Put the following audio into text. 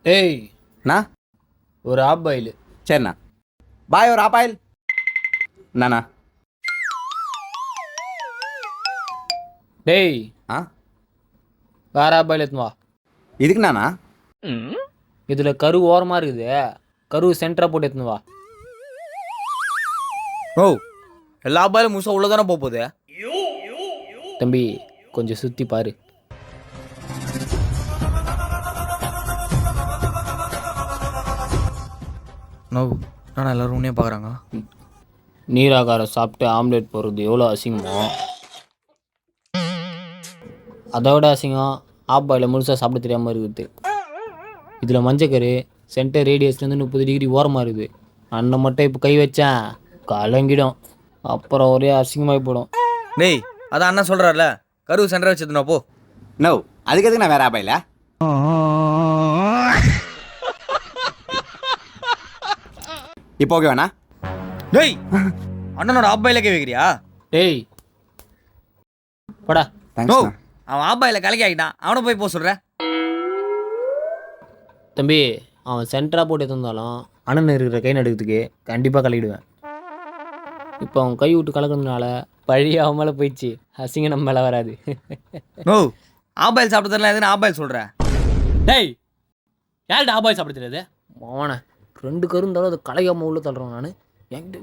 டேய் அண்ணா ஒரு app boil. சரிண்ணா. பாய் ஒரு ஆப்பாயில் என்னண்ணா? டேய் ஆ வேற ஆப் பாயில் எடுத்துன்னு வா. இதுக்குண்ணாண்ணா? இதில் கரு ஓரமாக இருக்குது, கரு சென்டராக போட்டு எடுத்துன்னு வா. ஓ எல்லா பாயிலும் முழுசா உள்ள தானே போகுது. தம்பி கொஞ்சம் சுற்றி பாரு. நோ நான் எல்லாரும் உன்னே பார்க்குறாங்க. நீராகாரம் சாப்பிட்டு ஆம்லேட் போடுறது எவ்வளோ அசிங்கமோ, அதோட அசிங்கம் ஆப் பாயில் முழுசாக சாப்பிட தெரியாமல் இருக்குது. இதில் மஞ்சக்கரு சென்டர் ரேடியஸ்லேருந்து 30 டிகிரி ஓரமாக இருக்குது. அண்ணன் மட்டும் இப்போ கை வச்சேன் கலங்கிடும், அப்புறம் ஒரே அசிங்கமாகி போயிடும். டேய் அதான் அண்ணன் சொல்கிறார்ல, கருவு சென்டர் வச்சுதுனா போ. நோ அதுக்கு எதுக்கு நான் வேற ஆப்பாயில? இப்போ ஓகே வேணா? டேய் அண்ணனோட ஆப்பாயில கேட்குறியா? டேய் படா. ஓ தேங்க்ஸ். அவன் ஆப்பாயில கலக்கி ஆகிட்டான், அவனை போய் போக சொல்கிற. தம்பி அவன் சென்டராக போட்டு எடுத்திருந்தாலும் அண்ணன் இருக்கிற கை நடுக்கிறதுக்கு கண்டிப்பாக கலக்கிடுவேன். இப்போ அவன் கை விட்டு கலக்கிறதுனால பழைய அவன் மேலே போயிடுச்சு, அசிங்கம் நம்ம மேலே வராது. ஓ ஆப்பாயில் சாப்பிட்டு தரலாம், எதுன்னு ஆப்பாயில் சொல்கிற? டேய் யார்கிட்ட ஆபாய் சாப்பிட தெரியாது? மோனை 2 கரு இருந்தாலும் அதை கலையாமல் உள்ள தள்ளுறோம் நான். என்கிட்ட